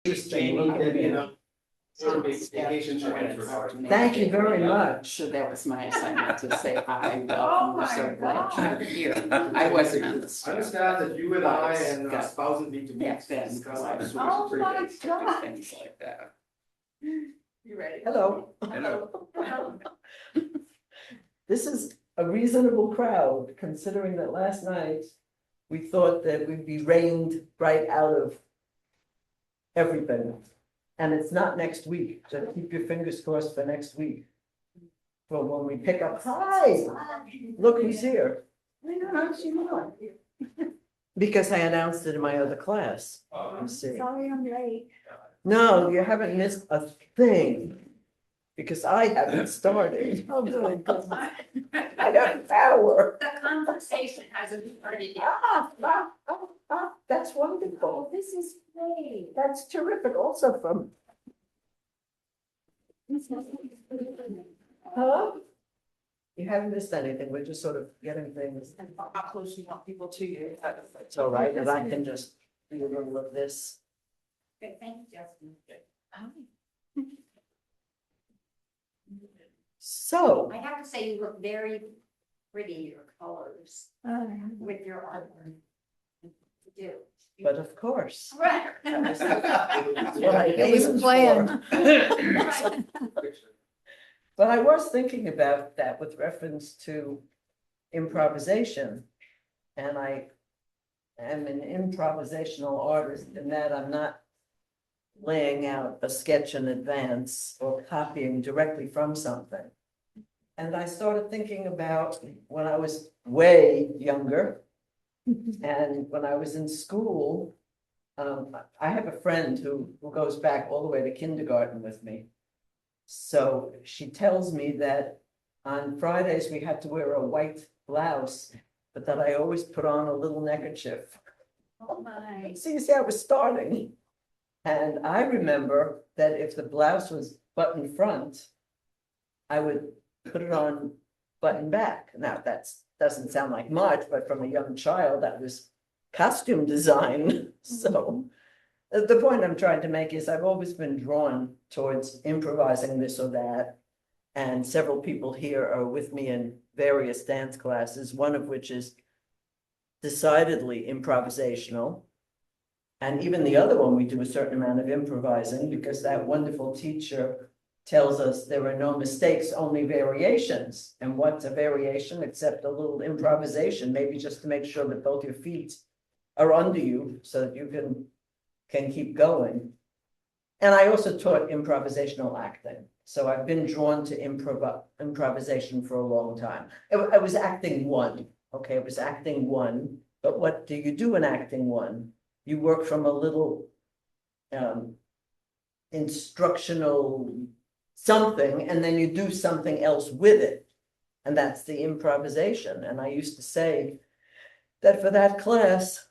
interesting looking. Vacation transfer. Thank you very much. So that was my assignment to say hi, welcome, we're so glad you're here. I wasn't on the I'm staff. sad that you and I and our spouses need to meet. Back then, Discuss I our was social pretty media. big to do things like that. You ready? Hello. This is a reasonable crowd, considering that last night we thought that we'd be rained right out of everything. And it's not next week, so keep your fingers crossed for next week. For when we pick up, hi, look who's here. Because I announced it in my other class. Let's see. Sorry, I'm late. No, you haven't missed a thing. Because I haven't started. Oh, good. I have power. The conversation hasn't started yet. That's wonderful. This is great. That's terrific. Also from, huh? You haven't missed anything. We're just sort of getting things. And how close you want people to you. It's all right, and I can just do a little of this. Good, thank you, Justin. So, I have to say, you look very pretty, your colors, with your artwork. You do. but of course. Right. That's what I It was aimed planned. for. But I was thinking about that with reference to improvisation. And I am an improvisational artist in that I'm not laying out a sketch in advance or copying directly from something. And I started thinking about when I was way younger and when I was in school. I have a friend who goes back all the way to kindergarten with me. So she tells me that on Fridays we had to wear a white blouse, but that I always put on a little neckerchief. Oh, my. So you see, I was starting. And I remember that if the blouse was button front, I would put it on button back. Now, that doesn't sound like much, but from a young child, that was costume design. So the point I'm trying to make is I've always been drawn towards improvising this or that. And several people here are with me in various dance classes, one of which is decidedly improvisational. And even the other one, we do a certain amount of improvising because that wonderful teacher tells us there are no mistakes, only variations. And what's a variation except a little improvisation, maybe just to make sure that both your feet are under you so that you can keep going. And I also taught improvisational acting. So I've been drawn to improvisation for a long time. I was acting one, okay, it was acting one, but what do you do in acting one? You work from a little instructional something, and then you do something else with it. And that's the improvisation. And I used to say that for that class,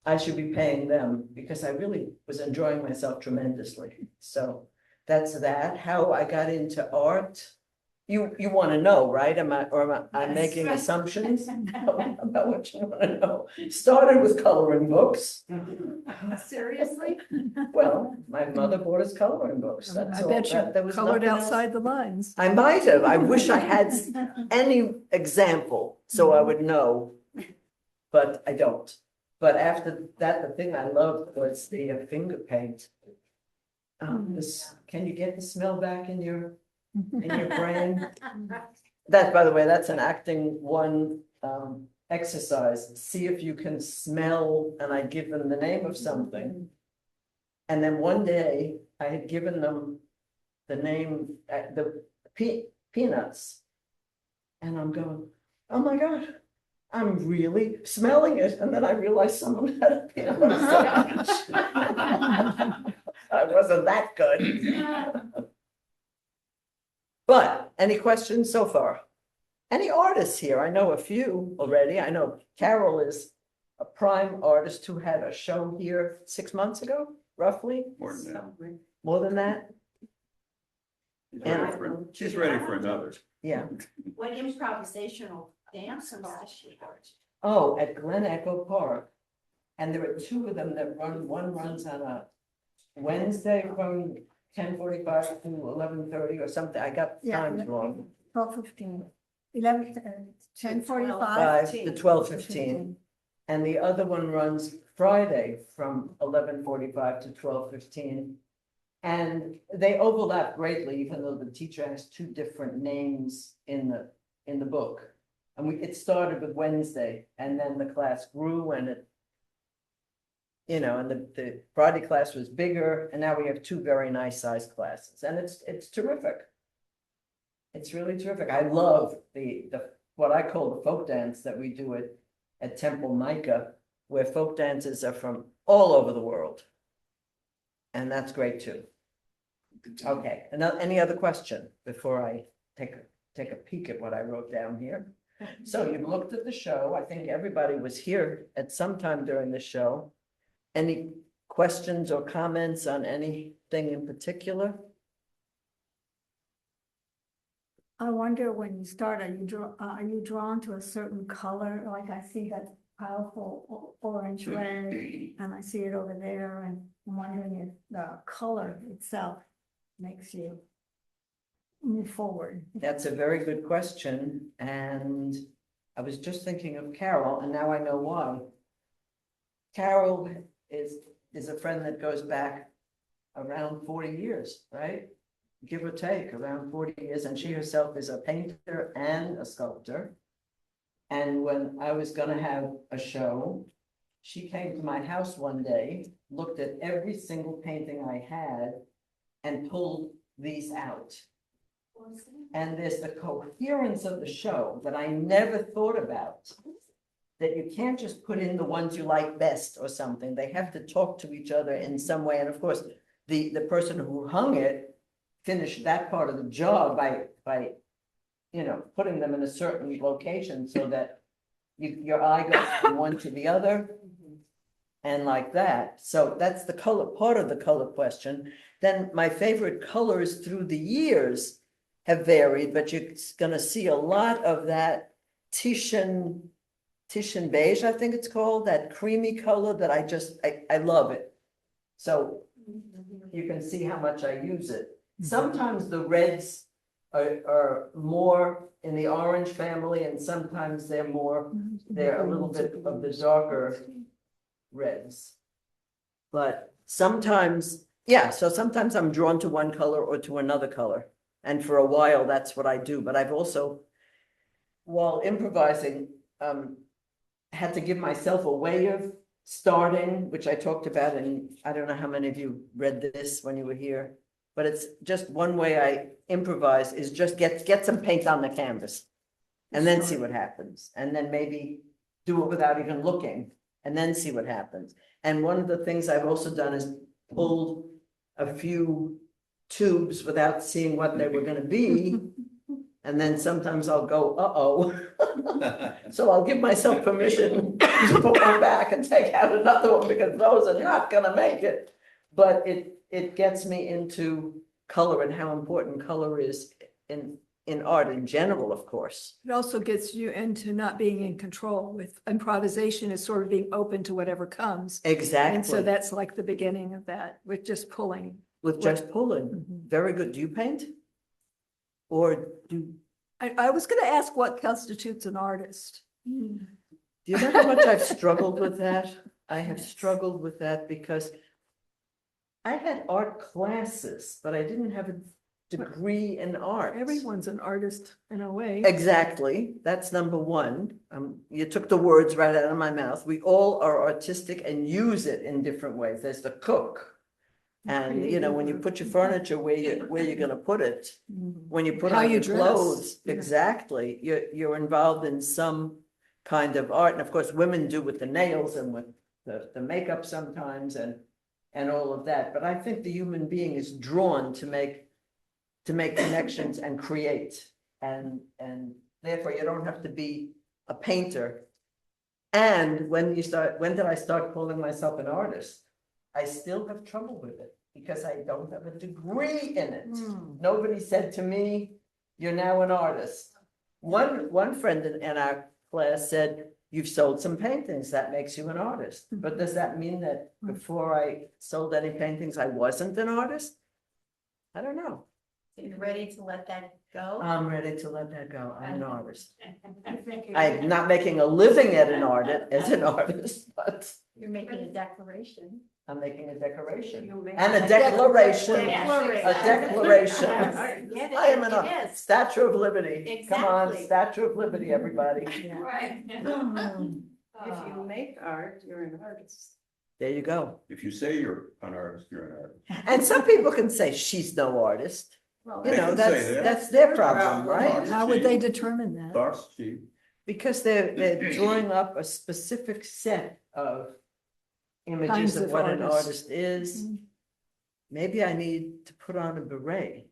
I should be paying them because I really was enjoying myself tremendously. So that's that. How I got into art. You want to know, right? Am I making assumptions about what you want to know? Started with coloring books. Seriously? Well, my mother bought us coloring books. That's I all. bet you There was colored nothing else. outside the lines. I might have. I wish I had any example so I would know, but I don't. But after that, the thing I loved was the finger paint. Can you get the smell back in your brain? That, by the way, that's an acting one exercise. See if you can smell, and I give them the name of something. And then one day I had given them the name, the peanuts. And I'm going, oh my God, I'm really smelling it. And then I realized someone had a peanut butter sandwich. I wasn't that good. But any questions so far? Any artists here? I know a few already. I know Carol is a prime artist who had a show here 6 months ago, roughly. More than that. More than that? She's ready for another. Yeah. What improvisational dance classes? Oh, at Glen Echo Park. And there are two of them that run, one runs on a Wednesday from 10:45 to 11:30 or something. I got Yeah, times wrong. 12:15, 11, 10:45. 5 to 12:15. And the other one runs Friday from 11:45 to 12:15. And they overlap greatly, even though the teacher has two different names in the book. And it started with Wednesday, and then the class grew and it, and the Friday class was bigger, and now we have two very nice sized classes, and it's terrific. It's really terrific. I love the what I call the folk dance that we do at Temple Micah, where folk dances are from all over the world. And that's great too. Okay, any other question before I take a peek at what I wrote down here? So you've looked at the show. I think everybody was here at some time during the show. Any questions or comments on anything in particular? I wonder when you start, are you drawn to a certain color? Like I see that powerful orange red, and I see it over there, and I'm wondering if the color itself makes you move forward. That's a very good question, and I was just thinking of Carol, and now I know why. Carol is a friend that goes back around 40 years, right? Give or take, around 40 years, and she herself is a painter and a sculptor. And when I was gonna have a show, she came to my house one day, looked at every single painting I had, and pulled these out. And there's the coherence of the show that I never thought about. That you can't just put in the ones you like best or something. They have to talk to each other in some way. And of course, the person who hung it finished that part of the job by putting them in a certain location so that your eye goes from one to the other. And like that. So that's the color, part of the color question. Then my favorite colors through the years have varied, but you're gonna see a lot of that Titian beige, I think it's called, that creamy color that I love it. So you can see how much I use it. Sometimes the reds are more in the orange family, and sometimes they're a little bit of the darker reds. But sometimes, so sometimes I'm drawn to one color or to another color. And for a while, that's what I do. But I've also, while improvising, had to give myself a way of starting, which I talked about, and I don't know how many of you read this when you were here, but it's just one way I improvise is just get some paint on the canvas and then see what happens. And then maybe do it without even looking and then see what happens. And one of the things I've also done is pulled a few tubes without seeing what they were gonna be. And then sometimes I'll go, uh-oh. So I'll give myself permission to put one back and take out another one because those are not gonna make it. But it gets me into color and how important color is in art in general, of course. It also gets you into not being in control. With improvisation is sort of being open to whatever comes. Exactly. And so that's like the beginning of that, with just pulling. With just pulling. Mhm. Very good. Do you paint? Or do I was gonna ask what constitutes an artist. you know how much I've struggled with that? I have struggled with that because I had art classes, but I didn't have a degree in art. Everyone's an artist in a way. Exactly. That's number one. You took the words right out of my mouth. We all are artistic and use it in different ways. There's the cook. And when you put your furniture where you're gonna put it, when you put How on you your dress. clothes, Yeah. exactly, you're involved in some kind of art. And of course, women do with the nails and with the makeup sometimes and all of that. But I think the human being is drawn to make connections and create. And therefore you don't have to be a painter. And when did I start calling myself an artist? I still have trouble with it because I don't have a degree in it. Nobody said to me, you're now an artist. One friend in our class said, you've sold some paintings, that makes you an artist. But does that mean that before I sold any paintings, I wasn't an artist? I don't know. You're ready to let that go? I'm ready to let that go. I'm an artist. I think I'm not making a living as an artist, but You're making a declaration. I'm making a decoration. You'll make And a declaration, Declaration. a declaration. Get it, I am it a is. Statue of Liberty. Come on, Exactly. Statue of Liberty, everybody. Right. If you make art, you're an artist. There you go. If you say you're an artist, you're an artist. And some people can say she's no artist. Well, You They know, can say that. that's their problem, Well, right? How would they determine that? Thoughts, Chief? Because they're drawing up a specific set of images Kinds of of what an artists. artist is. Mhm. Maybe I need to put on a beret.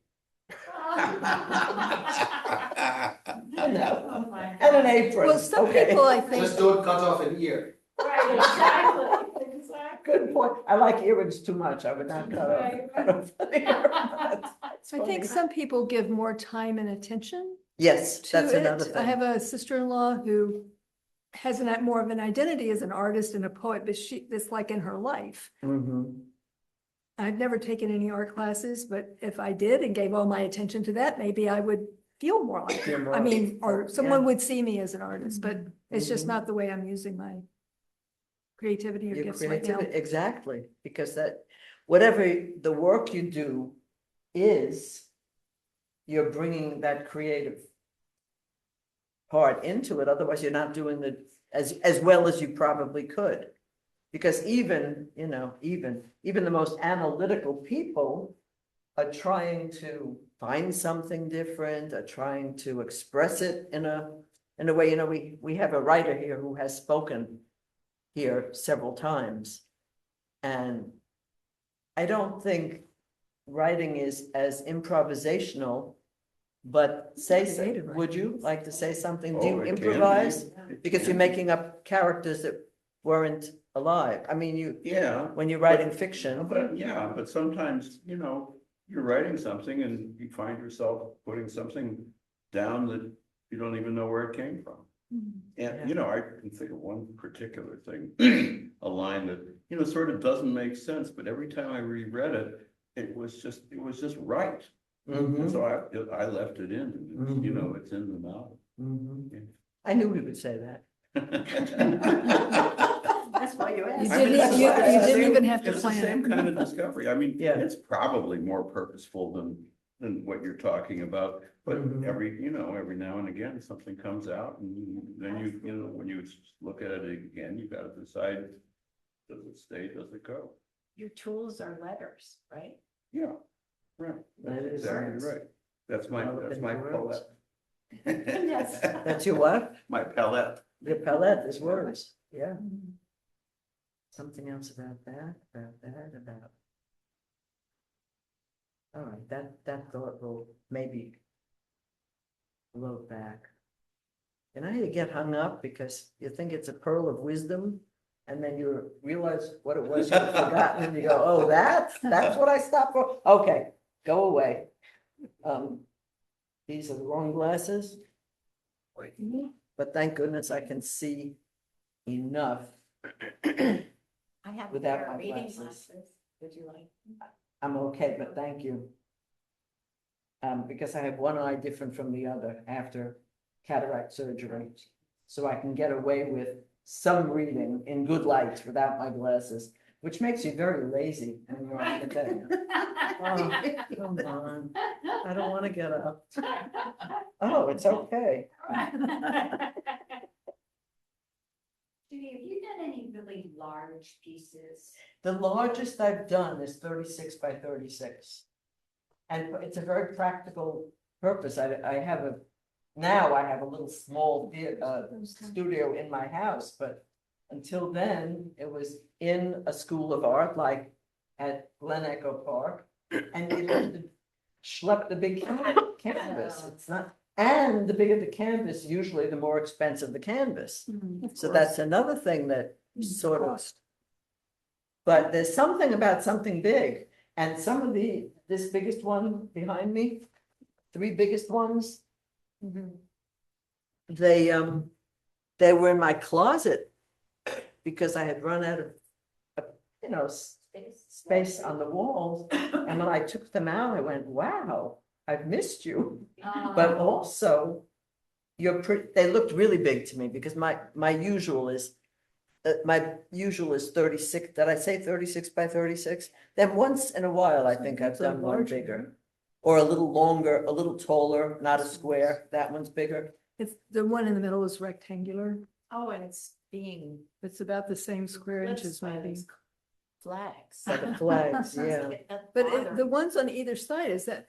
Oh my And an God. apron. Well, some Okay. people, I think, Just don't cut off an ear. Right, exactly, exactly. Good point. I like earrings too much. I would not Right. cut off an ear. That's I think funny. some people give more time and attention Yes, to that's another it. thing. I have a sister-in-law who has more of an identity as an artist and a poet, but it's like in her life. Mhm. I've never taken any art classes, but if I did and gave all my attention to that, maybe I would feel more like Feel it. more I mean, or someone yeah. would see me as an artist, but it's just Mhm. not the way I'm using my creativity or Your gifts right now. creativity, exactly, because that, whatever the work you do is, you're bringing that creative part into it, otherwise you're not doing it as well as you probably could. Because even, you know, even the most analytical people are trying to find something different, are trying to express it in a way, you know, we have a writer here who has spoken here several times. And I don't think writing is as improvisational, but Creative would writing you is. like to say something? Do Oh, you it can be. improvise? It Because can you're be. making up characters that weren't alive. I mean, Yeah. when you're writing fiction. But yeah, but sometimes, you know, you're writing something and you find yourself putting something down that you don't even know where it came from. Yeah. And, you know, I can think of one particular thing, a line that, you know, sort of doesn't make sense, but every time I reread it, it was just right. Mhm, So I left it in, and you know, it's in the novel. mhm. I knew he would say that. That's why you asked. You I mean, didn't, it's you, the you didn't same- even have to It's the plan same it. kind of discovery. I mean, Yeah. it's probably more purposeful than what you're talking about. But Mhm. every now and again, something comes out and then you know, when you look at it again, you gotta decide, does it stay, does it go? Your tools are letters, right? Yeah, right. That That's is exactly words. right. That's my Developing words. palette. Yes. That's your what? My palette. Your palette is words, yeah. Something else about that. All right, that thought will maybe float back. And I get hung up because you think it's a pearl of wisdom, and then you realize what it was you've forgotten, and you go, oh, that's what I stopped for? Okay, go away. These are the wrong glasses. But thank goodness I can see enough. I have a Without pair of my reading glasses. glasses. Would you like? I'm okay, but thank you. Because I have one eye different from the other after cataract surgery. So I can get away with some reading in good light without my glasses, which makes you very lazy when you're on the day. Oh, come on, I don't want to get up. Oh, it's okay. Judy, have you done any really large pieces? The largest I've done is 36 by 36. And it's a very practical purpose. Now I have a little small studio in my house, but until then, it was in a school of art, like at Glen Echo Park. And you have to schlep the big canvas. It's not, and the bigger the canvas, usually the more expensive the canvas. So that's another thing that sort of, but there's something about something big, and some of this biggest one behind me, 3 biggest ones, they they were in my closet because I had run out of, you know, space on the walls. And when I took them out, I went, wow, I've missed you. But also, they looked really big to me because my usual is 36. Did I say 36 by 36? Then once in a while, I think I've done one bigger. Or a little longer, a little taller, not a square. That one's bigger. It's, the one in the middle is rectangular. Oh, and it's being It's about the same square inches maybe. flags. By the flags, yeah. But the ones on either side, is that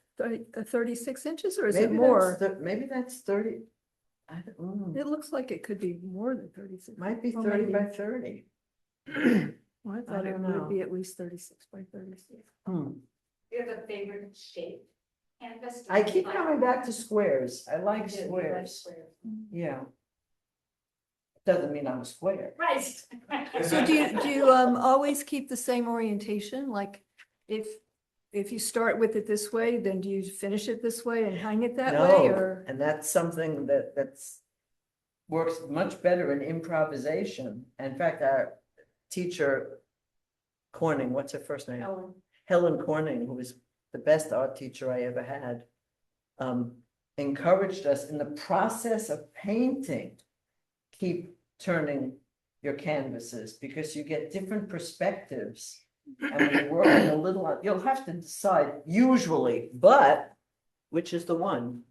36 inches or is it Maybe more? maybe that's 30. I don't, It looks like it could be more than 36. might be Or 30 maybe- by 30. Well, I thought it don't would know. be at least 36 by 36. Hmm. You have a favorite shape? Canvas? I keep coming back to squares. I like squares. Yeah. Doesn't mean I'm a square. Right. So do you always keep the same orientation? Like if you start with it this way, then do you finish it this way and hang it that way No, or? and that's something that's works much better in improvisation. In fact, our teacher, Corning, what's her first name? Helen Corning, who was the best art teacher I ever had, encouraged us in the process of painting, keep turning your canvases because you get different perspectives. And when you're working a little, you'll have to decide usually, but which is the one?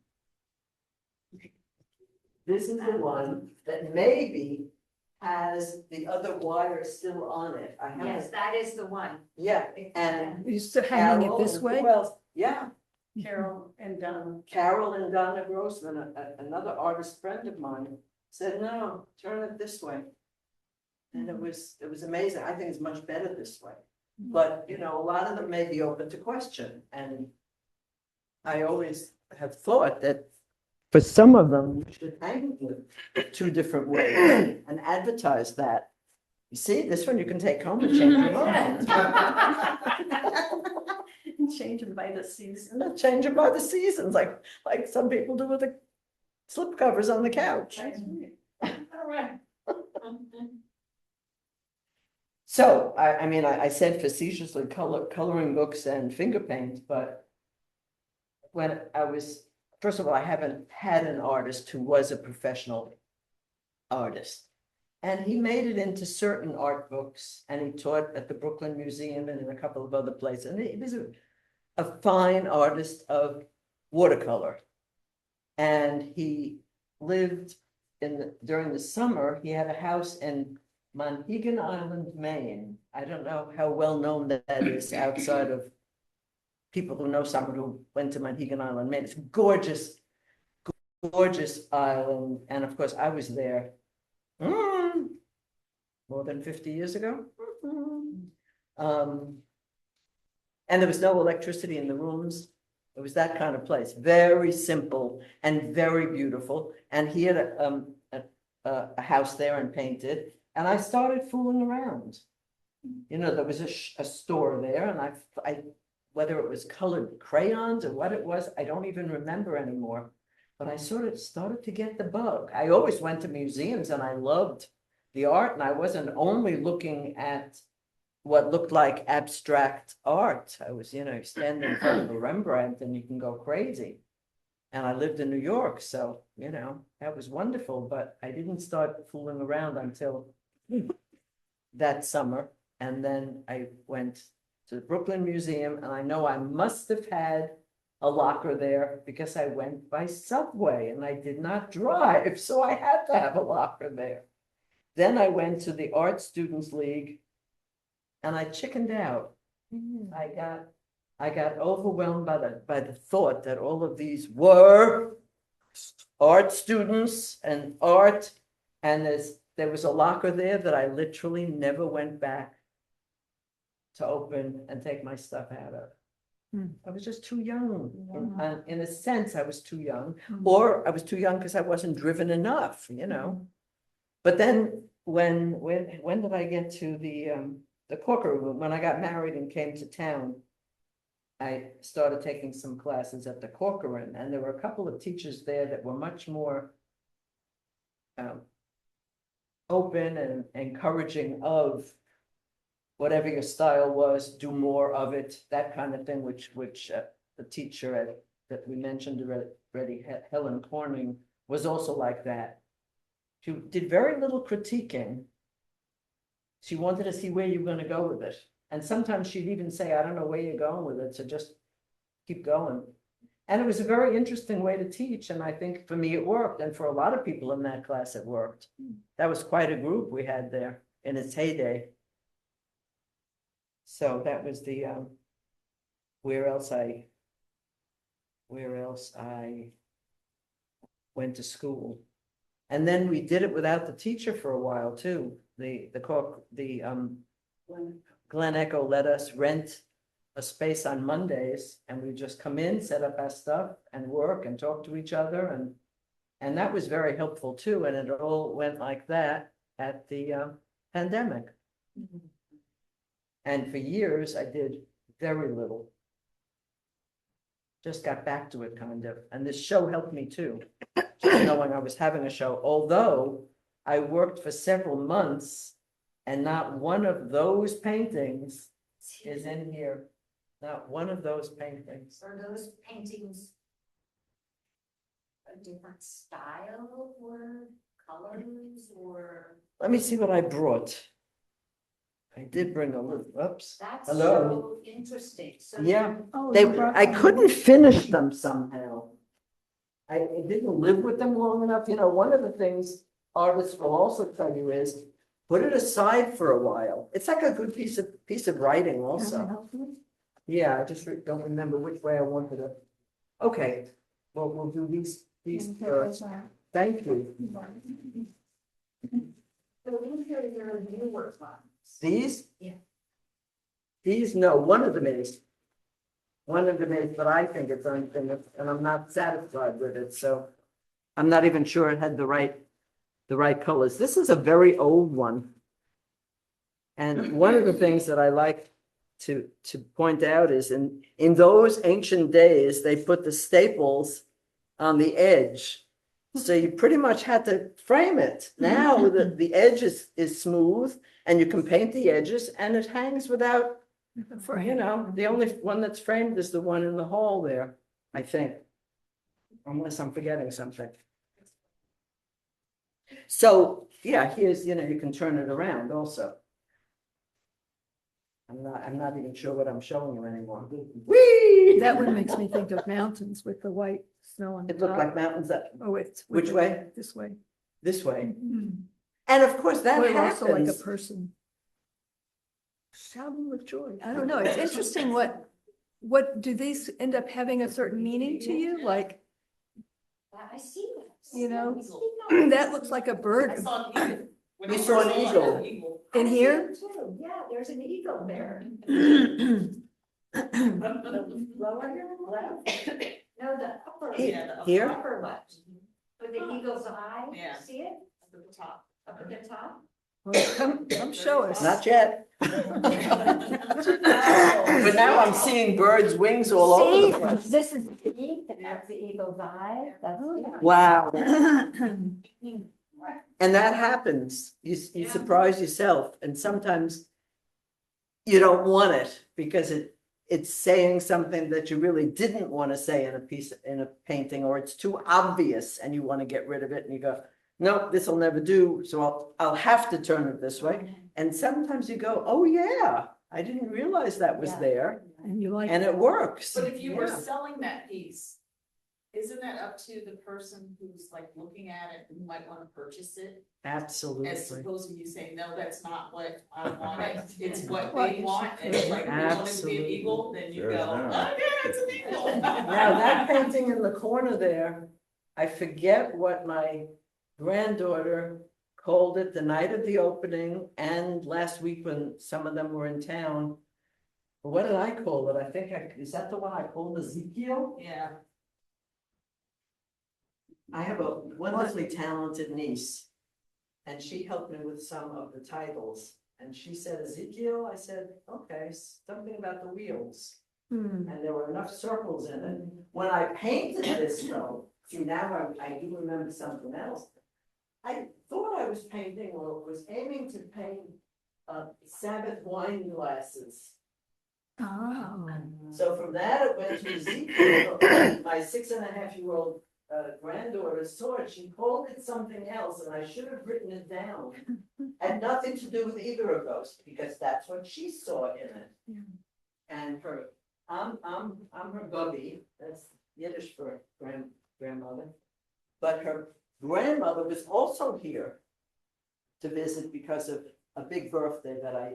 This is the one that maybe has the other wire still on it. I Yes, haven't, that is the one. yeah, and You're still hanging it Carol, this and way? who else? Yeah, Carol and Carol and Donna Grossman, another artist friend of mine, said, no, turn it this way. And it was amazing. I think it's much better this way. But, you know, a lot of them may be open to question. And I always have thought that for some of them, you should hang it 2 different ways and advertise that. You see, this one you can take home and change your mind. Change them by the season. Change it by the seasons, like some people do with the slip covers on the couch. All right. So, I mean, I said facetiously coloring books and finger paint, but when I was, first of all, I haven't had an artist who was a professional artist. And he made it into certain art books, and he taught at the Brooklyn Museum and in a couple of other places. And he was a fine artist of watercolor. And he lived during the summer, he had a house in Monhegan Island, Maine. I don't know how well known that is outside of people who know someone who went to Monhegan Island, Maine. It's gorgeous, gorgeous island. And of course, I was there more than 50 years ago. And there was no electricity in the rooms. It was that kind of place, very simple and very beautiful. And he had a house there and painted. And I started fooling around. You know, there was a store there, and I whether it was colored crayons or what it was, I don't even remember anymore. But I sort of started to get the bug. I always went to museums and I loved the art, and I wasn't only looking at what looked like abstract art. I was, you know, standing in front of a Rembrandt and you can go crazy. And I lived in New York, so, you know, that was wonderful, but I didn't start fooling around until that summer. And then I went to the Brooklyn Museum, and I know I must have had a locker there because I went by subway and I did not drive, so I had to have a locker there. Then I went to the Art Students League and I chickened out. I got overwhelmed by the thought that all of these were art students and art, and there was a locker there that I literally never went back to open and take my stuff out of. I was just too young. In a sense, I was too young, or I was too young because I wasn't driven enough, you know. But then when did I get to the Corker room? When I got married and came to town, I started taking some classes at the Corcoran, and there were a couple of teachers there that were much more open and encouraging of whatever your style was, do more of it, that kind of thing, which the teacher that we mentioned already, Helen Corning, was also like that. She did very little critiquing. She wanted to see where you're going to go with it. And sometimes she'd even say, I don't know where you're going with it, so just keep going. And it was a very interesting way to teach. And I think for me, it worked. And for a lot of people in that class, it worked. That was quite a group we had there in its heyday. So that was the, where else I went to school. And then we did it without the teacher for a while too. Glen Echo let us rent a space on Mondays, and we just come in, set up our stuff and work and talk to each other. And that was very helpful too. And it all went like that at the pandemic. And for years, I did very little. Just got back to it kind of. And this show helped me too, just knowing I was having a show. Although I worked for several months and not one of those paintings is in here. Not one of those paintings. Are those paintings a different style or colors or? Let me see what I brought. I did bring a little, oops. That's Hello. so interesting. So Yeah, Oh, they, you brought I them. couldn't finish them somehow. I didn't live with them long enough. You know, one of the things artists will also tell you is put it aside for a while. It's like a good piece of writing Can I also. help you? Yeah, I just don't remember which way I wanted to. Okay, well, we'll do these Can you first. take those out? Thank you. So these are your newer ones. These? Yeah. These, no, one of them is. One of them is, but I think it's unfinished and I'm not satisfied with it, so I'm not even sure it had the right colors. This is a very old one. And one of the things that I like to point out is in those ancient days, they put the staples on the edge. So you pretty much had to frame it. Now the edge is smooth and you can paint the edges and it hangs without, you know, the only one that's framed is the one in the hall there, I think. Unless I'm forgetting something. So, yeah, here's, you know, you can turn it around also. I'm not even sure what I'm showing you anymore. Whee! That one makes me think of mountains with the white snow on the It looked like top. mountains up Oh, it's. Which way? This way. this way. Mhm. And of course, that Or also like a happens. person. Shouting with joy. I don't know. It's interesting what do these end up having a certain meaning to you? Like, I see that. you know, I see that. that looks like a bird. You saw an eagle. In I see here? it too. Yeah, there's an eagle there. The lower left? No, the upper. Here? Upper left. With the eagle's eye. Yeah. See it? Up at the top. Up at the top. Well, come show us. Not yet. But now I'm seeing birds' wings all over the place. See, this is the beak, and that's the eagle's eye. That's. Wow. And that happens. You surprise yourself, and sometimes you don't want it because it's saying something that you really didn't want to say in a painting, or it's too obvious and you want to get rid of it and you go, nope, this will never do. So I'll have to turn it this way. And sometimes you go, oh yeah, I didn't realize that was Yeah. there, And you like. and it works. But if you were Yeah. selling that piece, isn't that up to the person who's like looking at it and might wanna purchase it? As Absolutely. opposed to you saying, no, that's not what I want, it's what Well, they want, and it's like, they want it to be an Absolutely. eagle, then you There's go, that. okay, it's an eagle. Now, that painting in the corner there, I forget what my granddaughter called it the night of the opening and last week when some of them were in town. What did I call it? I think is that the one I called Ezekiel? Yeah. I have a wonderfully talented niece. And she helped me with some of the titles. And she said Ezekiel, I said, okay, something about the wheels. Hmm. And there were enough circles in it. When I painted this though, see now I do remember something else. I thought I was painting or was aiming to paint Sabbath wine glasses. Oh. So from that, it went to Ezekiel. My 6.5-year-old granddaughter saw it. She called it something else, and I should have written it down. Had nothing to do with either of those, because that's what she saw in it. Yeah. And I'm her gubby. That's Yiddish for grandmother. But her grandmother was also here to visit because of a big birthday that I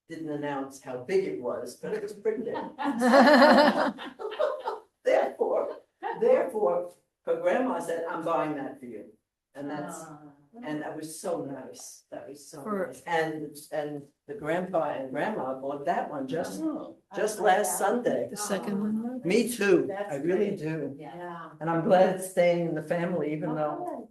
didn't announce how big it was, but it was pretty big. Therefore, her grandma said, I'm buying that for you. And and that was so nice. That was so nice. And the grandpa and grandma bought that one just last Sunday. The second one? Me too. I really do. Yeah. And I'm glad it's staying in the family, even though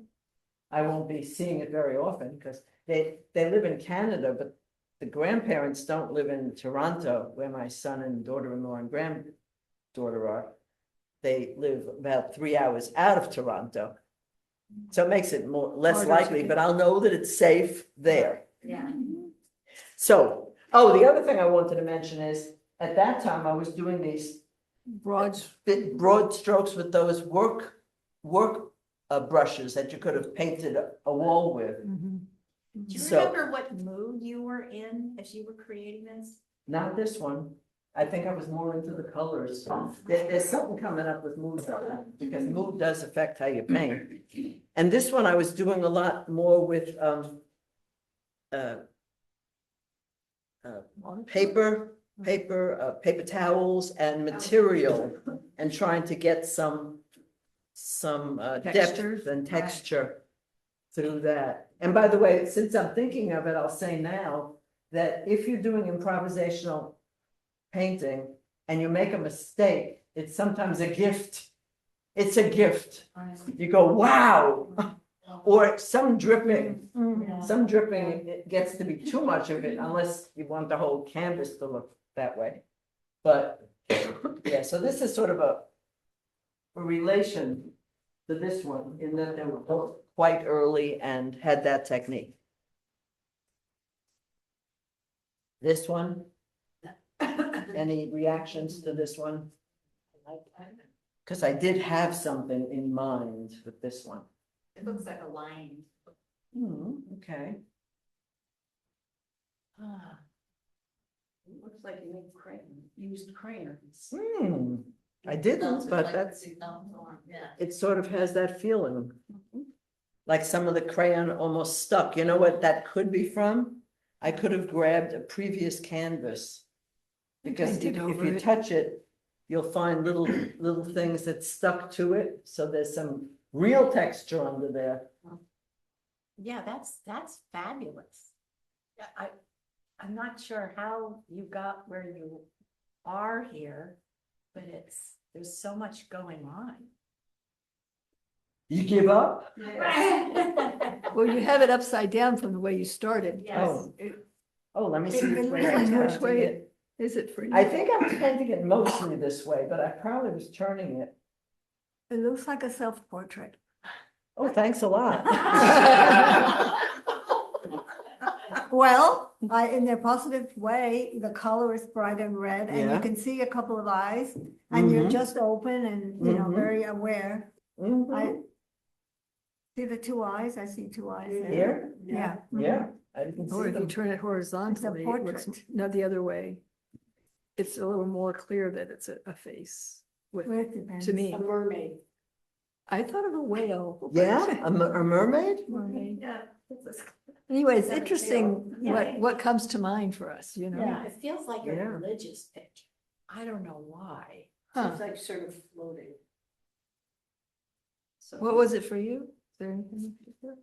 I won't be seeing it very often, because they live in Canada, but the grandparents don't live in Toronto, where my son and daughter-in-law and granddaughter are. They live about 3 hours out of Toronto. So it makes it less Harder to likely, get. but I'll know that it's safe there. Yeah. So, the other thing I wanted to mention is, at that time, I was doing these Broad, broad strokes with those work brushes that you could have painted a wall with. mhm. Do you So- remember what mood you were in as you were creating this? Not this one. I think I was more into the colors. There's something coming up with mood, though, because mood does affect how you paint. And this one I was doing a lot more with paper towels and material, and trying to get some depth Texture. and texture through that. And by the way, since I'm thinking of it, I'll say now that if you're doing improvisational painting and you make a mistake, it's sometimes a gift. It's a gift. You go, wow, or some dripping. It gets to be too much of it unless you want the whole canvas to look that way. But yeah, so this is sort of a relation to this one, in that they were both quite early and had that technique. This one, any reactions to this one? Because I did have something in mind with this one. It looks like a line. Okay. It looks like you used crayons. I didn't, but that's, Yeah. it sort of has that feeling. Like some of the crayon almost stuck. You know what that could be from? I could have grabbed a previous canvas. Because Painted if over you it. touch it, you'll find little things that stuck to it. So there's some real texture under there. Yeah, that's fabulous. Yeah, I'm not sure how you got where you are here, but there's so much going on. You give up? Well, you have it upside down from the way you started. Yes. Oh, let me see. Which way is it for you? I think I was painting it mostly this way, but I probably was turning it. It looks like a self-portrait. Oh, thanks a lot. Well, in a positive way, the color is bright and red, and you Yeah. can see a couple of eyes, and you're Mhm. just open and, Mhm. very aware. Mhm. I see the two eyes, I see two eyes there. Here? Yeah. Yeah, I didn't Or see if you them. turn it horizontally, it looks, portrait. no, the other way. It's a little more clear that it's a face with, Well, it depends. to me. mermaid. I thought of a whale. Yeah, a mermaid? Mermaid. Yeah. Anyway, it's Is that a interesting tail? what comes to mind for us, you know? Yeah, it feels like a Yeah. religious picture. I don't know why. Huh. It's like sort of floating. So. What was it for you? Is there anything in particular?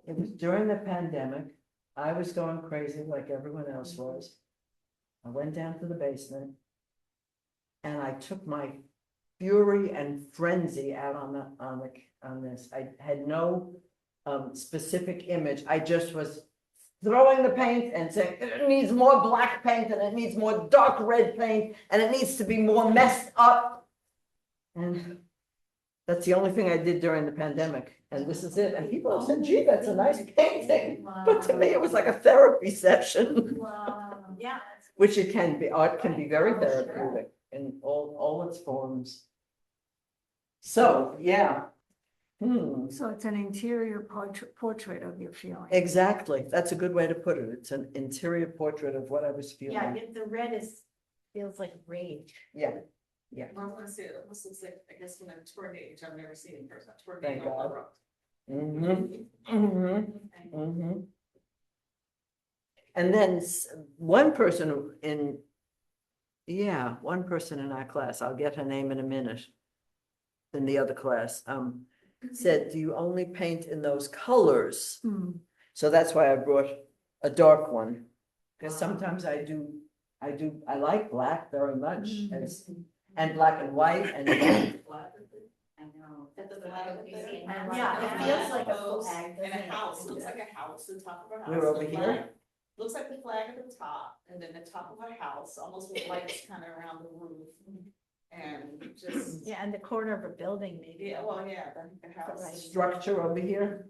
It was during the pandemic. I was going crazy like everyone else was. I went down to the basement. And I took my fury and frenzy out on this. I had no specific image. I just was throwing the paint and saying, it needs more black paint, and it needs more dark red paint, and it needs to be more messed up. And That's the only thing I did during the pandemic, and this is it. And people have said, gee, that's a nice painting. But to me, it was like a therapy session, Wow. Yeah. which it can be. Art can be very therapeutic in all its forms. So, yeah. So it's an interior portrait of your feeling. Exactly. That's a good way to put it. It's an interior portrait of what I was Yeah, feeling. the red feels like rage. Yeah, Well, I'm gonna say, it almost looks like, I guess, when a tornado, which I've never seen in person, a Thank tornado. God. erupted. And then one person in our class, I'll get her name in a minute, in the other class, said, do you only paint in those colors? So that's why I brought a dark one, because sometimes I like black very much, and black and white, and I know. Yeah, it feels like a house, flag, and a doesn't it? house, looks like a house, the top of a house. We're over the here? flag Looks like the flag at the top, and then the top of a house, almost with lights kind of around the roof. And just, Yeah, and the corner of a building maybe. yeah, well, yeah, the house. structure over here.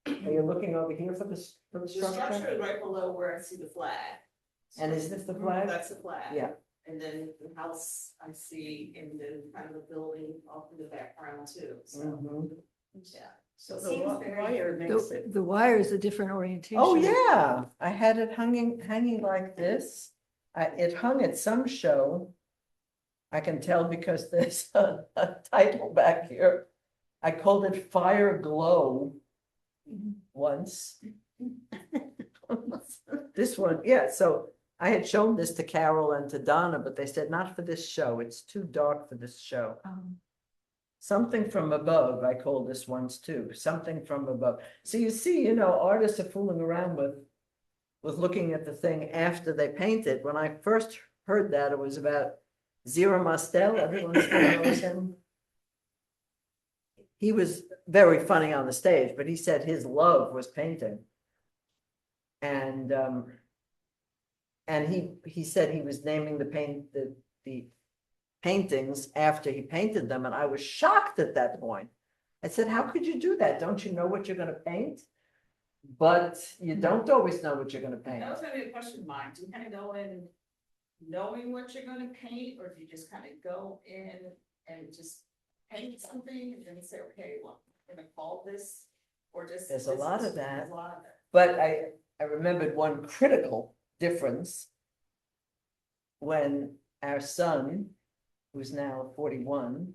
Are you looking over here for the The structure structure? is right below where I see the flag. And is this the flag? That's the flag. Yeah. And then the house I see in the kind of the building off in the background too, so, Mhm. yeah. So It seems very- wire makes it. The wire is a different orientation. Oh, yeah, I had it hanging like this. It hung at some show. I can tell because there's a title back here. I called it Fire Glow once. This one, yeah, so I had shown this to Carol and to Donna, but they said not for this show. It's too dark for this show. Something from above, I called this once too, something from above. So you see, artists are fooling around with looking at the thing after they paint it. When I first heard that, it was about Zero Mostel, everyone still knows him. He was very funny on the stage, but he said his love was painting. And he said he was naming the paintings after he painted them, and I was shocked at that point. I said, how could you do that? Don't you know what you're gonna paint? But you don't always know what you're gonna paint. That was gonna be a question of mine, do you kind of go in knowing what you're gonna paint, or do you just kind of go in and just paint something and then say, okay, well, I'm gonna call this, or just. There's a lot of that. There's a lot of that. But I remembered one critical difference when our son, who's now 41,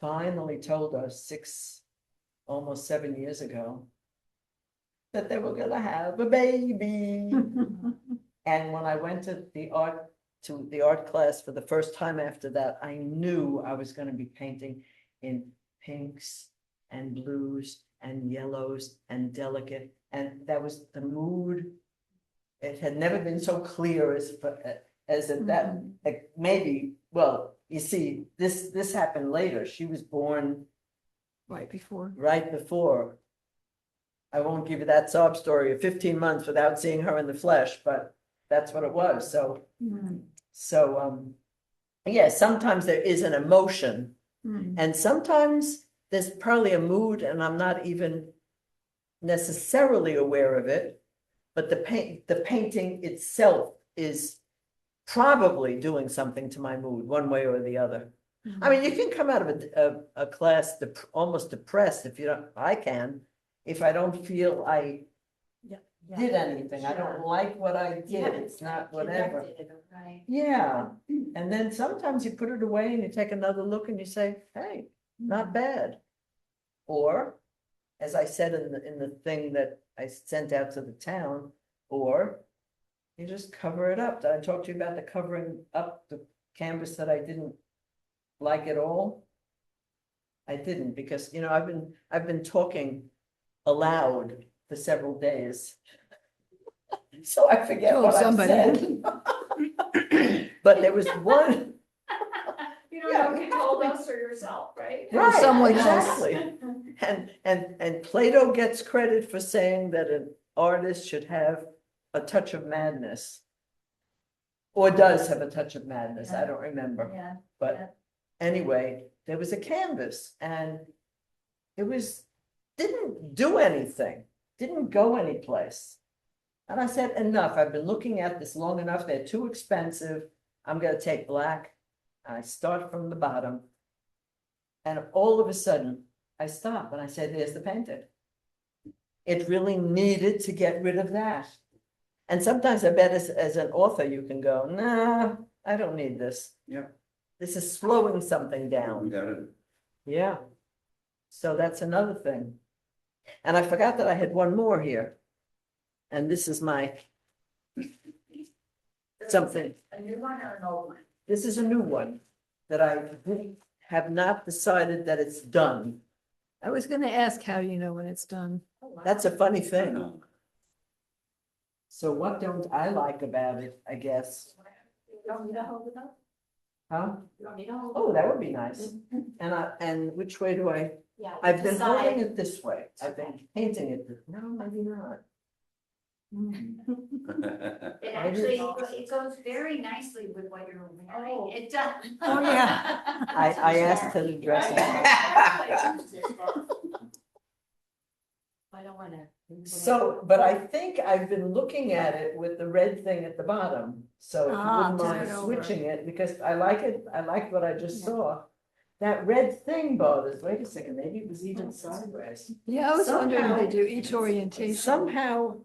finally told us almost 7 years ago, that they were gonna have a baby. And when I went to the art class for the first time after that, I knew I was gonna be painting in pinks and blues and yellows and delicate, and that was the mood. It had never been so clear as at that, like maybe, well, you see, this happened later. She was born Right before. right before. I won't give you that sob story of 15 months without seeing her in the flesh, but that's what it was. So yeah, sometimes there is an emotion, and sometimes there's probably a mood, and I'm not even necessarily aware of it, but the painting itself is probably doing something to my mood, one way or the other. I mean, you can come out of a class almost depressed if you don't. I can, if I don't feel I did anything. I don't like what I did. It's not whatever. Right. Yeah, and then sometimes you put it away and you take another look and you say, hey, not bad. Or, as I said in the thing that I sent out to the town, or you just cover it up. Did I talk to you about the covering up the canvas that I didn't like at all? I didn't, because I've been talking aloud for several days. So I forget Told what I somebody. said. But there was one. You don't know if you told us or yourself, right? Right, someone else. exactly. And Plato gets credit for saying that an artist should have a touch of madness. Or does have a touch of madness, I don't remember. Yeah. But anyway, there was a canvas and it didn't do anything, didn't go anyplace. And I said, enough, I've been looking at this long enough, they're too expensive, I'm gonna take black. I start from the bottom. And all of a sudden, I stop and I said, here's the painting. It really needed to get rid of that. And sometimes I bet as an author, you can go, nah, I don't need this. Yeah. This is slowing something We down. got it. Yeah. So that's another thing. And I forgot that I had one more here. And this is my something. A new one or an old one? This is a new one that I have not decided that it's done. I was gonna ask how you know when it's done. That's a funny thing. So what don't I like about it, I guess? You don't need to hold it up? Huh? You don't need to hold it Oh, up? that would be nice. And which way do I? Yeah. I've been decide. holding it this way. I've been painting it. No, maybe not. It actually, it goes very nicely with what you're wearing. Oh. It does. Oh, yeah. I asked her to dress it. I don't wanna. So, but I think I've been looking at it with the red thing at the bottom. So if you wouldn't turn mind it over. switching it, because I like it, I like what I just Yeah. saw. That red thing bothers, wait a second, maybe it was even sideways. Yeah, I was wondering if Somehow- they do each orientation. Somehow,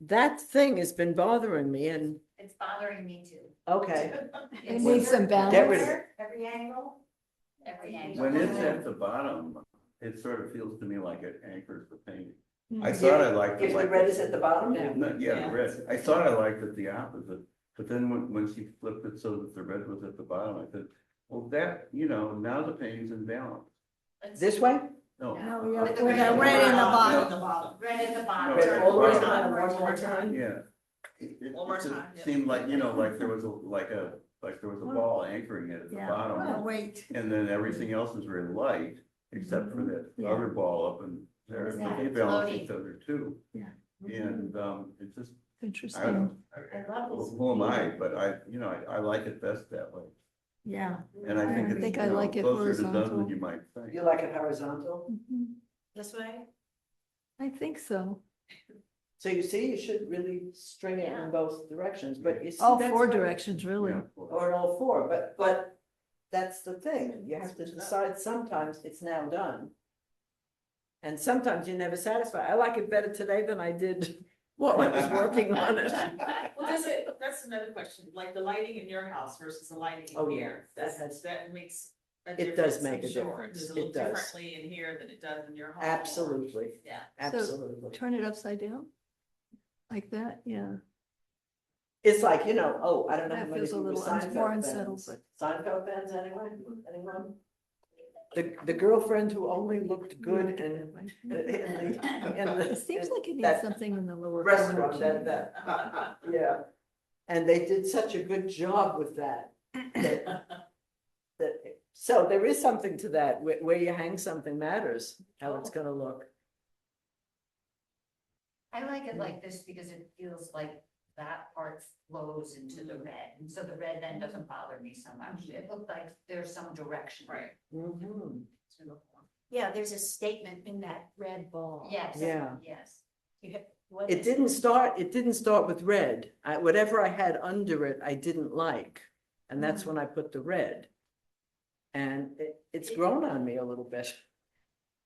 that thing has been bothering me and, It's bothering me too. okay, It needs some Get rid of balance. Every angle? Every angle. When it's at the bottom, it sort of feels to me like it anchors the painting. I Mm. thought I liked it if the like. red is at the bottom. No, yeah, the red. I thought I liked it the opposite, but then when she flipped it so that the red was at the bottom, I said, well, that, now the painting's in balance. This way? No. No, yeah, With the with red a at red in the the bottom. Red at the bottom. Red Red all the way bottom. down, one more time. Yeah. It One more just time, yeah. seemed like, like there was a ball anchoring it at the Yeah. bottom. Oh, wait. And then everything else is very light, except for that Yeah. other ball up in there. So Yeah, they it's balance floating. each other too. Yeah. And, it just, I Interesting. don't know. I love this. Who am I? But I like it best that way. Yeah. And I think I it's, think I like it closer to done horizontal. than you might think. You like it horizontal? Mhm. This way? I think so. So you see, you should really string it in both directions, but you see. All that's four what- directions, really. Yeah. Or in all four, but that's the thing, you have to decide sometimes it's now done. And sometimes you're never satisfied, I like it better today than I did while I was working on it. Well, that's another question, like the lighting in your house versus the lighting Oh, in yeah, here. That makes a It does difference, make I'm a sure. difference. It's a It little does. differently in here than it does in your home. Absolutely, Yeah. absolutely. Turn it upside down. Like that, yeah. It's like, I don't know how That many feels a people little Seinfeld more fans. unsettled, but- Seinfeld fans, anyone? The girlfriend who only looked good in the. It seems like it needs that something in the lower. Restaurant, corner, that, yeah. And they did such a good job with that. So there is something to that, where you hang something matters, how it's gonna look. I like it like this because it feels like that part flows into the red. And so the red then doesn't bother me so much. It looked like there's some direction. Right. Mhm. Yeah, there's a statement in that red ball. Yes. Yeah. Yes. What It is didn't start with red. Whatever I had under it, I didn't like. And that's when I put the red. And it's grown on me a little bit.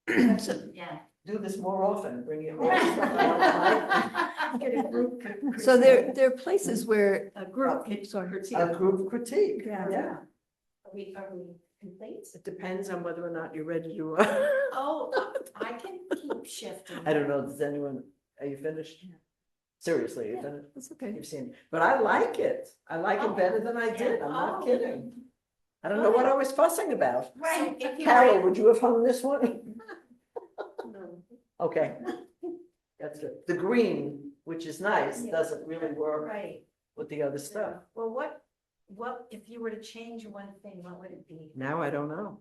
Yeah. Do this more often, bring in more stuff I don't like. Get a group. So there are places where, A group. sorry, A group critique, Yeah. yeah. Are we complaints? It depends on whether or not you're ready to. Oh, I can keep shifting. I don't know, are you finished? Yeah. Seriously, are you Yeah. finished? that's okay. You've seen, but I like it. I like it better than I did. I'm not Oh. kidding. I don't know what I was fussing about. Right. If you Carol, would you have hung this one? Okay. That's good. The green, which is nice, doesn't really work Right. with the other stuff. Well, what, if you were to change one thing, what would it be? Now I don't know.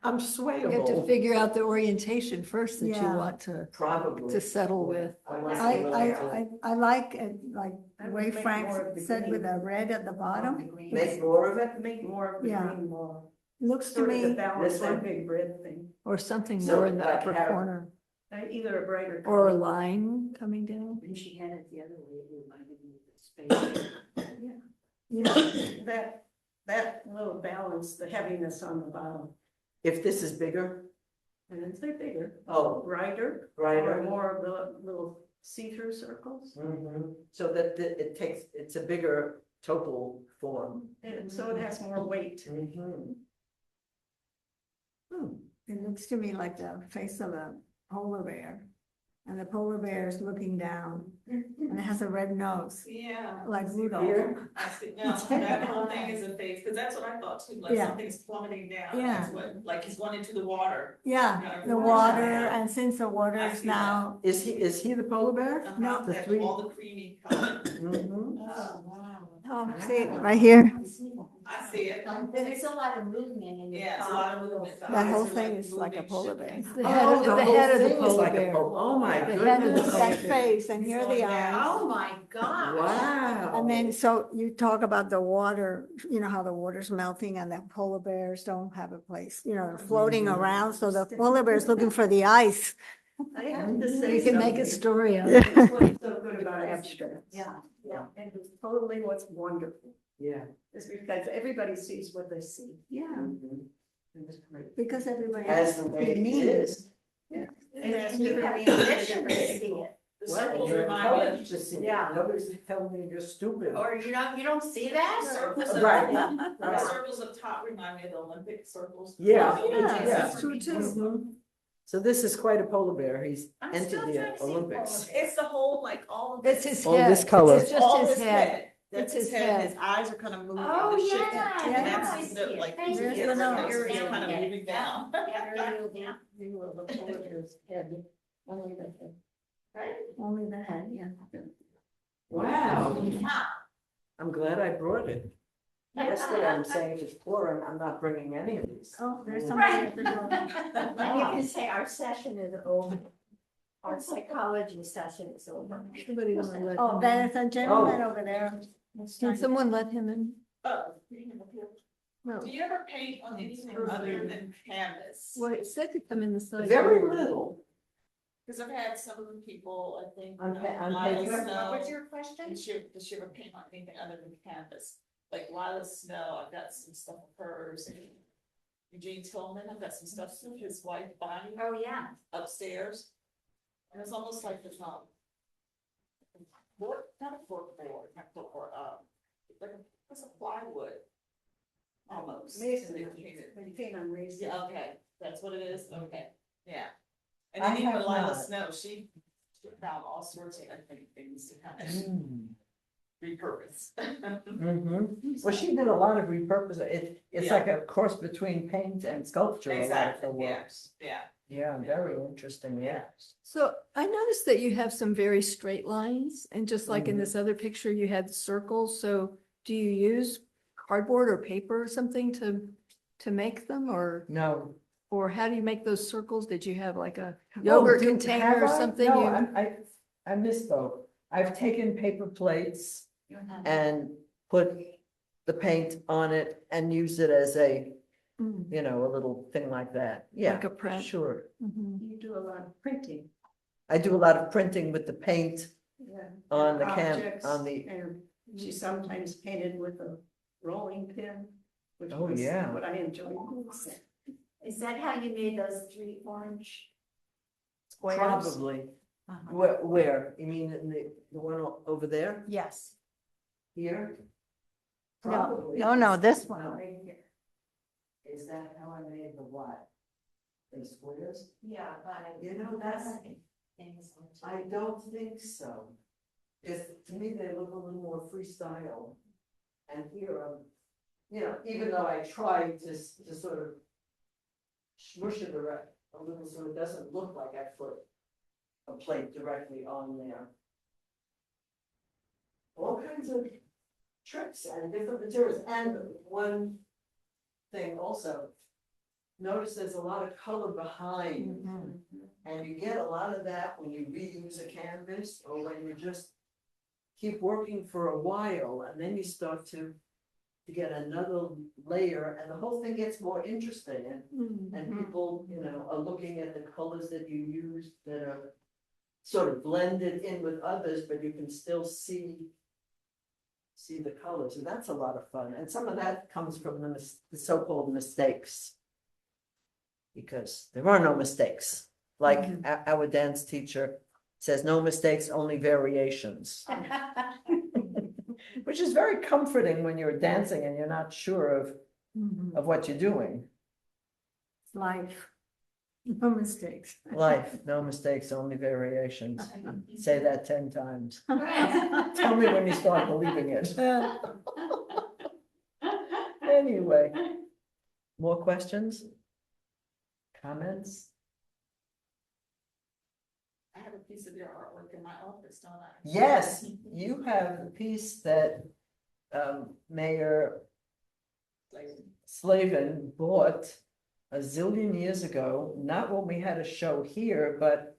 I'm You have to swayable, figure out the orientation first that you Yeah. want to probably. settle with. Unless I, I'm willing to I like it, like I the would way make Frank more of the said with green. the red at the bottom. Make more of it, Make more of the Yeah. green more. Looks to Sort of to me, balance This that one? big red thing. Or something So, more in the like, upper have- corner, Either a brighter. or a color. line coming down. When she had it the other way, it reminded me of the space. you know, That little balance, the heaviness on the bottom, if this is bigger, and then say bigger, oh, brighter, or brighter. more of the little see-through circles. Mhm. So that it takes, it's a bigger total form. And so it has more weight. Mhm. Hmm. it looks to me like the face of a polar bear. And the polar bear is looking down and it has a red nose, Yeah. like Rudolph. Here? I see, no, that whole thing is a face, because that's what I thought too, like Yeah. something's plummeting down. Yeah. That's what, like he's going into the water. Yeah, the Wow. water, and since the water I is see now, Is he the polar bear? No, the that's three- all the creamy color. Mhm. Oh, wow. oh, see, right here, I see it. There's a lot of movement in the. Yeah, it's a lot of movement. The that eyes whole are, thing is like a moving, polar shifting. bear. The head, Oh, of the whole head of the thing is polar like a bear. Oh, my The head of goodness. the That face, and here are the eyes. Oh, my God. Wow. And then, so you talk about the water, you know, how the water's melting and the polar bears don't have a place, you know, they're floating Mhm. around, so the polar bear's looking for the ice. I have to say. You can make a something. story out of Yeah. it. That's what's so good about abstract. Yeah. Yeah, and it's totally what's wonderful, Yeah. is because everybody sees what they see. Yeah, Mhm. because everybody. As the way it is. And And you have permission to see it. The Well, circles you're remind encouraged me. to see it. Yeah. Nobody's telling me you're stupid. Or you don't see that? Circles of, Right. the Right. circles up top remind me of the Olympic circles. Yeah. Yeah, that's true too. Mhm. So this is quite a polar bear. He's I'm entered still the trying to see Olympics. It's the whole, like, all of It's this. his Oh, head. this color. It's just All his head. That's It's his his head, head. his eyes are kind of moving, Oh, they're shifting, yeah, and yeah, that's I the, see it. like, Thank his you. nose There's is the kind of nose. moving down. Yeah. Only the head. Only the head, yeah. Wow. Yeah. I'm glad I brought it. Yesterday I'm saying it's poor and I'm not bringing any of these. Oh, there's something. Right. at the door. And you can say our session is over. Our psychology session is over. Somebody gonna let Oh, him there's a gentleman over there. Can someone let him in? Oh, No. do you ever paint on anything other than canvas? Well, it said to come in the side. Very door. little. Because I've had some of the people, I think, On pa- on Lila paper? Snow. What's your question? Does she ever paint on anything other than canvas? Like Lila Snow, I've got some stuff of hers, and Eugene Tillman, I've got some stuff from his wife Bonnie Oh, yeah. upstairs. And it's almost like there's board, not a corkboard, not corkboard, like it's a plywood. Almost. Masonry. And they painted- They paint on raisins. Yeah, okay, that's what it is, okay, yeah. And then I even have Lila not. Snow, she found all sorts of, I think, things to kind of Mm. repurpose. Mhm. Well, she did a lot of repurposing. It's Yeah. like a cross between paint and sculpture, a lot of Exactly, her yeah. works. Yeah. Yeah, very interesting, yeah. So I noticed that you have some very straight lines and just like in Mhm. this other picture, you had circles. So do you use cardboard or paper or something to make them No. or how do you make those circles? Did you have like a Oh, yogurt do- container have or I? something? No, You- I misspoke. I've taken paper plates and put the paint on it and use it as a, Mm, a little thing like that. Yeah, Like a print. sure. mhm. You do a lot of printing. I do a lot of printing with the paint Yeah. on the Objects, on the, And she sometimes painted with a rolling pin, which Oh, was yeah. what I enjoyed. Is that how you made those 3 orange squares? probably. Uh-huh. Where? You mean in the one over there? Yes. Here? No, Probably. no, this one. Right here. Is that how I made the what? The squares? Yeah, but. You know, I don't think so. Because to me, they look a little more freestyle. And here, even though I tried to sort of smush it around a little so it doesn't look like I put a plate directly on there. All kinds of tricks and different materials. And one thing also, notice there's a lot of color behind. Mhm. And you get a lot of that when you reuse a canvas or when you just keep working for a while and then you start to get another layer and the whole thing gets more interesting and Mhm. people, you know, are looking at the colors that you use that are sort of blended in with others, but you can still see the colors, and that's a lot of fun. And some of that comes from the so-called mistakes. Because there are no mistakes. Like our dance teacher says, no mistakes, only variations. Which is very comforting when you're dancing and you're not sure Mhm. of what you're doing. Life, no mistakes. Life, no mistakes, only variations. Say that 10 times. Tell me when you start believing it. Anyway, more questions? Comments? I have a piece of your artwork in my office, don't I? Yes, you have the piece that Mayor Slavin bought a zillion years ago, not when we had a show here, but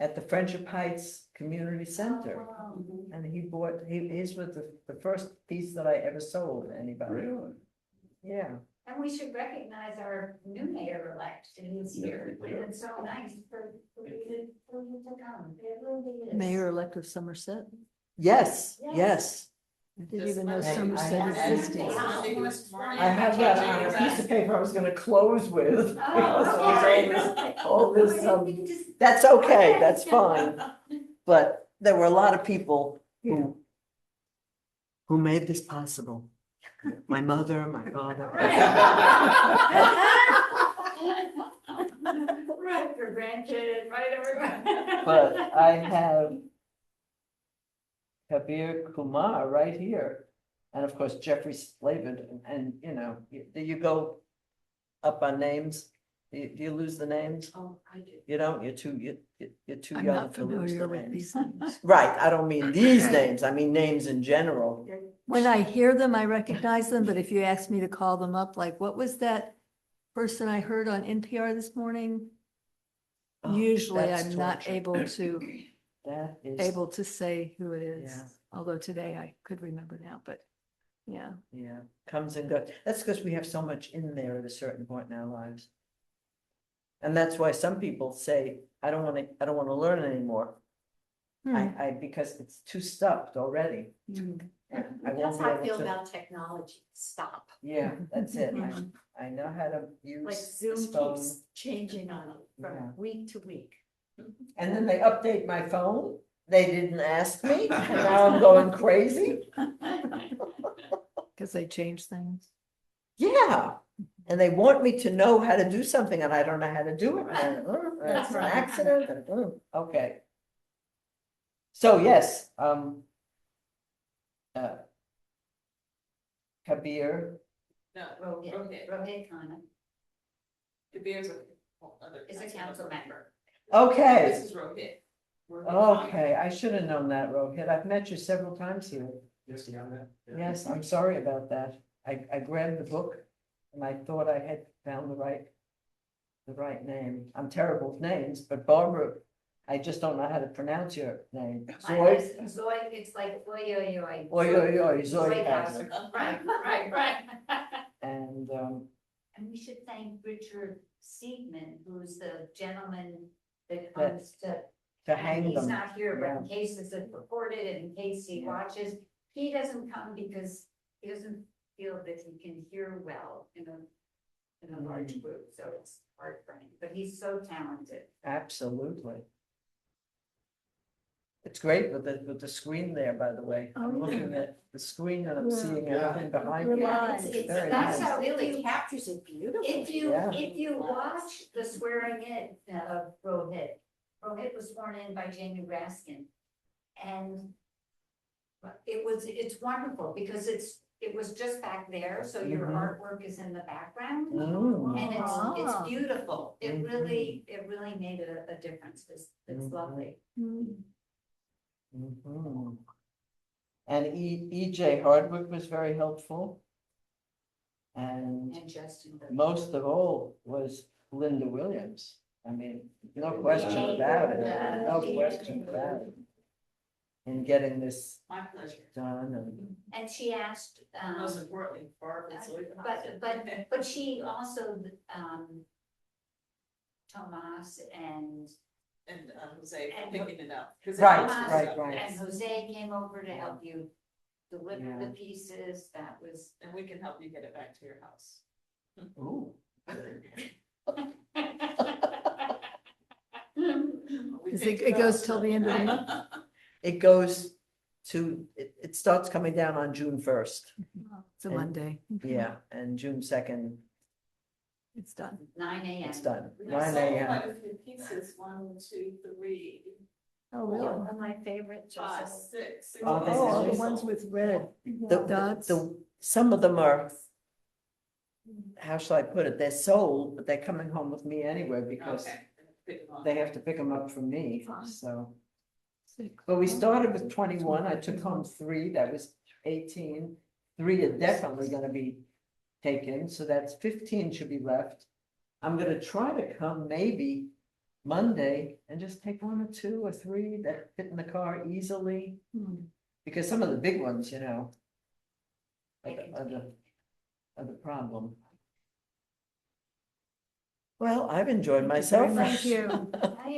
at the Friendship Heights Community Center. And his was the first piece that I ever sold to anybody. Really? Yeah, And we should recognize our new mayor-elect who's here. It's so nice for you to come. It really is. Mayor-elect of Somerset. yes, yes. I didn't even know I- Somerset I- existed. I have that on a piece of paper I was gonna close with. Oh, All this, that's okay, that's fine. But there were a lot of people who made this possible. My mother, my father. Right, for grandkids, right, everyone. But I have Kabir Kumar right here. And of course, Jeffrey Slavin, and you know, do you go up on names? Do you lose the names? Oh, I do. You don't, you're too I'm young not to lose familiar the with names. these names. Right, I don't mean these names, I mean names in general. When I hear them, I recognize them, but if you ask me to call them up, like, what was that person I heard on NPR this morning? Oh, Usually that's I'm not torture. able That is, to say who it is. Yeah. Although today I could remember now, but yeah. yeah, comes and goes. That's because we have so much in there at a certain point in our lives. And that's why some people say, I don't want to learn anymore. Because it's too stuffed already. And I That's won't be how I able feel to, about technology. Stop. yeah, that's it. I know how to Like use Zoom this phone. keeps changing on Yeah. from week to week. And then they update my phone. They didn't ask me, and now I'm going crazy. Because they change things. Yeah, and they want me to know how to do something and I don't know how to do it. And, it's an accident. And, okay. So yes, Kabir, No, Rohit, Rohit. Rohit Khanna Kabir's a whole other. is a council member. okay, This is Rohit. okay, I should have known that, Rohit. I've met you several times here. Yes, you have that. Yeah. Yes, I'm sorry about that. I grabbed the book and I thought I had found the right name. I'm terrible with names, but Barbara, I just don't know how to pronounce your name. Zoe, Zoe, it's like oi, oi, oi. oi, oi, oi, Zoe Zoe Kaiser. Kaiser. Right. And, And we should thank Richard Seidman, who's the gentleman that That- comes to. to hang He's them. not here, yeah. but in case it's recorded and in case he Yeah. watches, he doesn't come because he doesn't feel that he can hear well in a large group, so it's hard for him, but he's so talented. Absolutely. It's great with the screen there, by the way. I'm Oh, looking at the screen and I'm Yeah. seeing Yeah. everything behind We're me. live. It's It's, very that's nice. how Really captures it beautifully. Yeah. If you watch the swearing in of Rohit was sworn in by Jamie Raskin. And it's wonderful because it was just back there, so your Mhm. artwork is in the background. Mm. And Ah. it's beautiful. It Mhm. really made a difference. It's Mhm. lovely. Mm. Mhm. And EJ Hardwick was very helpful. And And Justin. most of all was Linda Williams. I mean, no question about it, no question about it. In getting this My pleasure. done and. And she asked, Most importantly, Barbara's. but she also, Tomas and And Jose And- picking it up. 'Cause it Right, was- right. and Jose came over to help you deliver Yeah. the pieces, that was. And we can help you get it back to your house. Ooh. We Is picked it goes up. till the end of the month? It goes to, it starts coming down on June 1st. It's a Monday. Yeah, and June 2nd, It's done. 9 AM. it's done. We 9 sold a.m. quite a few pieces, 1, 2, 3, Oh, One really? of my favorites. 5, is 6. Oh, this Oh, is- the ones with red The, dots. some of them are, how shall I put it? They're sold, but they're coming home with me anyway because Okay. Pick them up. they have to pick them up from me, so. Six. But we started with 21. I took home 3, that was 18. 3 are definitely gonna be taken, so that's 15 should be left. I'm gonna try to come maybe Monday and just take 1 or 2 or 3 that fit in the car easily. Hmm. Because some of the big ones, you know. Are the problem. Well, I've enjoyed myself. Thank you. I am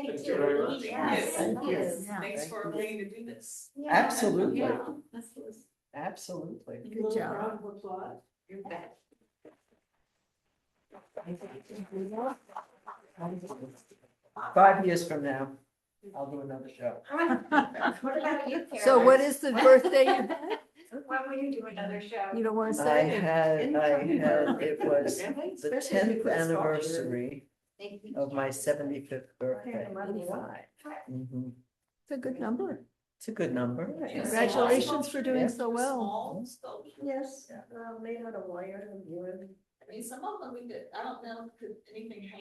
Thank you very too. much. Yes, Thank you. yes. Yeah. Thanks Thank for you. agreeing to do this. Absolutely, Yeah, this was. absolutely. Good job. Round of applause. You bet. 5 years from now, I'll do another show. What about you, Karen? So what is the birthday? When will you do another show? You don't want to I say? had, it was the 10th anniversary Thank you. of my 75th birthday. Mhm. It's a good number. It's a good number. Congratulations for doing so well. Small sculpture. Yes, made out of wire and wood. I mean, some of them we did, I don't know, could anything hang